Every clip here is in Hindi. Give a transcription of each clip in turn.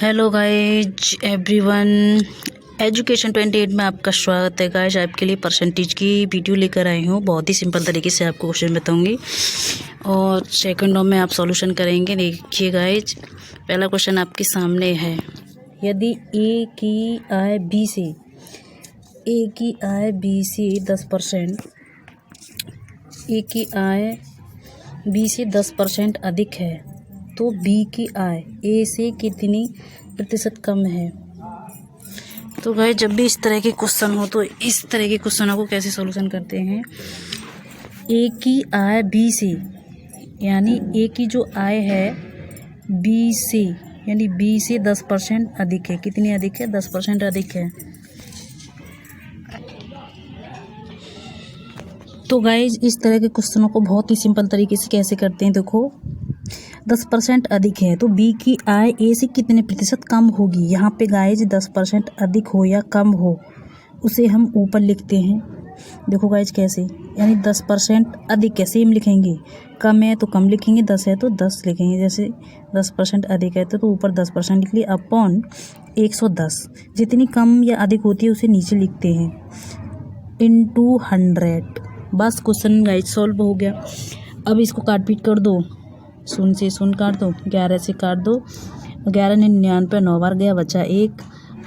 हेलो गाइज एवरीवन, एजुकेशन 28 में आपका स्वागत है। गाइज आपके लिए परसेंटेज की वीडियो लेकर आई हूँ। बहुत ही सिंपल तरीके से आपको क्वेश्चन बताऊंगी और सेकंडों में आप सॉल्यूशन करेंगे। देखिए गाइज, पहला क्वेश्चन आपके सामने है। यदि ए की आय बी से 10%, ए की आय बी से 10% अधिक है तो बी की आय ए से कितनी प्रतिशत कम है। तो गाइस, जब भी इस तरह के क्वेश्चन हो तो इस तरह के क्वेश्चनों को कैसे सॉल्यूशन करते हैं। ए की आय बी से, यानी ए की जो आय है बी से, यानी बी से 10% अधिक है। कितनी अधिक है? 10% अधिक है। तो गाइज, इस तरह के क्वेश्चनों को बहुत ही सिंपल तरीके से कैसे करते हैं, देखो 10% अधिक है तो बी की आय ए से कितने प्रतिशत कम होगी। यहाँ पे गाइज 10% अधिक हो या कम हो उसे हम ऊपर लिखते हैं। देखो गाइज कैसे, यानी 10% अधिक है सेम लिखेंगे, कम है तो कम लिखेंगे, 10 है तो 10 लिखेंगे। जैसे 10% अधिक है तो ऊपर 10% लिख लिया अपॉन 110। जितनी कम या अधिक होती है उसे नीचे लिखते हैं इनटू 100। बस क्वेश्चन गाइज सॉल्व हो गया। अब इसको काट पीट कर दो, 0 से 0 काट दो, 11 से काट दो, 11 99 9 बार गया, बचा 1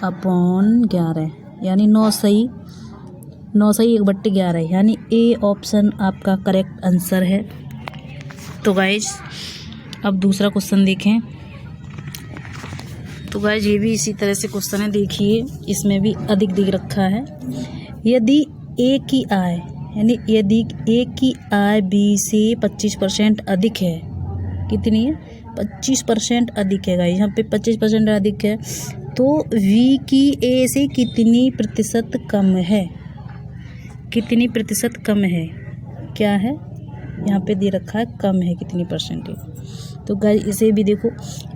अपॉन 11, यानी 9 सही 1/11, यानी ए ऑप्शन आपका करेक्ट आंसर है। तो गाइज अब दूसरा क्वेश्चन देखें। तो गाइज ये भी इसी तरह से क्वेश्चन है। देखिए इसमें भी अधिक दिख रखा है। यदि ए की आय, यानी यदि ए की आय बी से 25% अधिक है। कितनी है? 25% अधिक है गाइस, यहाँ पे 25% अधिक है तो वी की ए से कितनी प्रतिशत कम है। कितनी प्रतिशत कम है? क्या है? यहाँ पे दे रखा है कम है कितनी परसेंटेज। तो गाइस इसे भी देखो।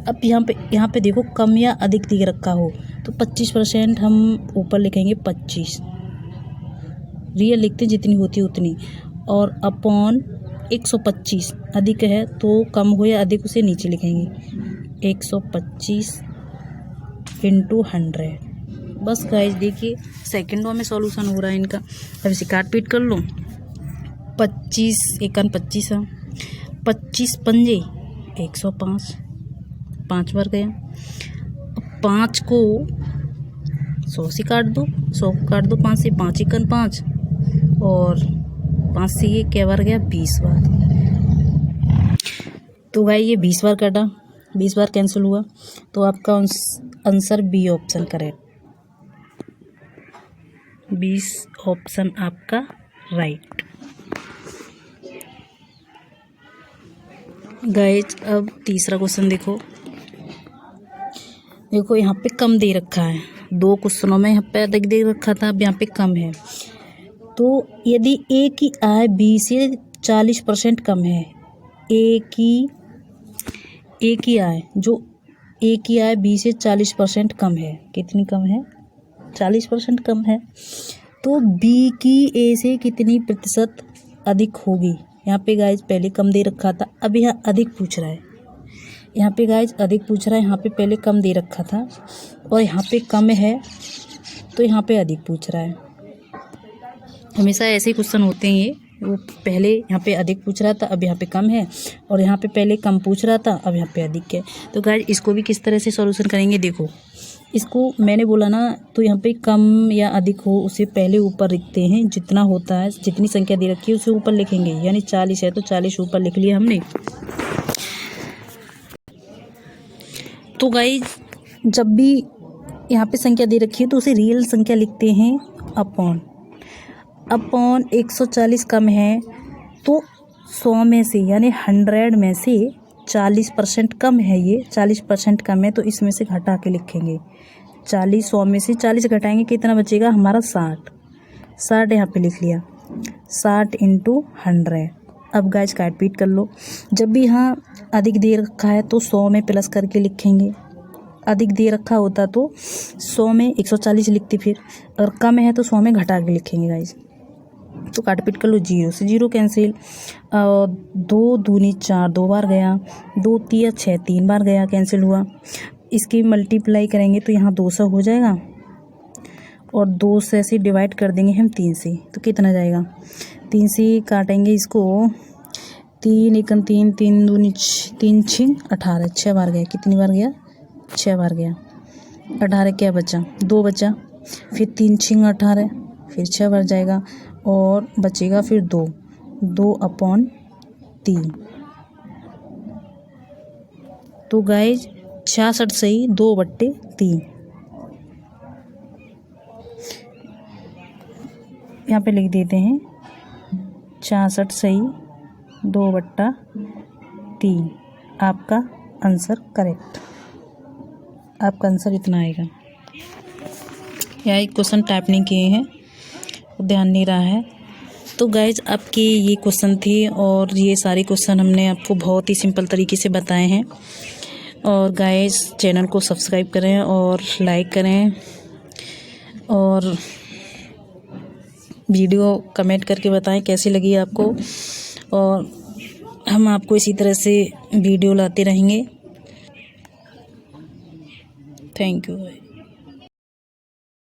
अब यहाँ पे देखो कम या अधिक दे रखा हो तो 25% हम ऊपर लिखेंगे 25, रियल लिखते जितनी होती है उतनी, और अपॉन 125 अधिक है तो कम हो या अधिक उसे नीचे लिखेंगे 125 इंटू 100। बस गाइस देखिए सेकंडों में सॉल्यूशन हो रहा है इनका। अब इसे काट पीट कर लो। 25 1 25 है, 25 पंजे 105, 5 बार गया। अब 5 को 100 से काट दो, 100 को काट दो 5 से, 5 1 5 और 5 से ये क्या बार गया? 20 बार। तो भाई ये 20 बार काटा, 20 बार कैंसिल हुआ तो आपका answer B option correct, 20 option आपका राइट। गाइज अब तीसरा क्वेश्चन देखो। देखो यहाँ पे कम दे रखा है, 2 क्वेश्चनों में यहाँ पे अधिक दे रखा था, अब यहाँ पे कम है। तो यदि ए की आय बी से 40% कम है, ए की आय बी से 40% कम है। कितनी कम है? 40% कम है तो बी की ए से कितनी प्रतिशत अधिक होगी। यहाँ पे गाइज पहले कम दे रखा था, अब यहाँ अधिक पूछ रहा है। यहाँ पे गाइज अधिक पूछ रहा है, यहाँ पे पहले कम दे रखा था और यहाँ पे कम है तो यहाँ पे अधिक पूछ रहा है। हमेशा ऐसे ही क्वेश्चन होते हैं ये। वो पहले यहाँ पे अधिक पूछ रहा था, अब यहाँ पे कम है, और यहाँ पे पहले कम पूछ रहा था, अब यहाँ पे अधिक है। तो गाइस इसको भी किस तरह से सॉल्यूशन करेंगे, देखो इसको मैंने बोला ना, तो यहाँ पे कम या अधिक हो उसे पहले ऊपर लिखते हैं, जितना होता है जितनी संख्या दे रखी है उसे ऊपर लिखेंगे। यानी 40 है तो 40 ऊपर लिख लिया हमने। तो गाइस जब भी यहाँ पे संख्या दे रखी है तो उसे रियल संख्या लिखते हैं अपॉन 140 कम है तो 100 में से, यानी 100 में से 40% कम है। ये 40% कम है तो इसमें से घटा के लिखेंगे 40। 100 में से 40 घटाएंगे कितना बचेगा हमारा? 60 यहाँ पे लिख लिया, 60 इंटू 100। अब गाइस काट पीट कर लो। जब भी यहाँ अधिक दे रखा है तो 100 में प्लस करके लिखेंगे, अधिक दे रखा होता तो 100 में 140 लिखते फिर, और कम है तो 100 में घटा के लिखेंगे गाइस। तो काट पीट कर लो, 0 से 0 कैंसिल, 2 दूनी 4 2 बार गया, 2 3 6 3 बार गया कैंसिल हुआ, इसकी मल्टीप्लाई करेंगे तो यहाँ 200 हो जाएगा और 2 से ऐसे डिवाइड कर देंगे हम 3 से, तो कितना जाएगा? 3 से काटेंगे इसको, 3 एकम 3, 3 दूनी 3 6 18, 6 बार गया। कितनी बार गया? 6 बार गया। 18 क्या बचा? 2 बचा। फिर 3 6 18, फिर 6 बार जाएगा और बचेगा फिर 2, 2/3। तो गाइज 66 सही 2/3। यहाँ पे लिख देते हैं 66 सही 2/3। आपका आंसर करेक्ट। आपका आंसर इतना आएगा। यहाँ एक क्वेश्चन टाइप नहीं किए हैं, ध्यान नहीं रहा है। तो गाइज आपके ये क्वेश्चन थे और ये सारे क्वेश्चन हमने आपको बहुत ही सिंपल तरीके से बताए हैं। और गाइज चैनल को सब्सक्राइब करें और लाइक करें और वीडियो कमेंट करके बताएं कैसी लगी आपको, और हम आपको इसी तरह से वीडियो लाते रहेंगे। Thank you.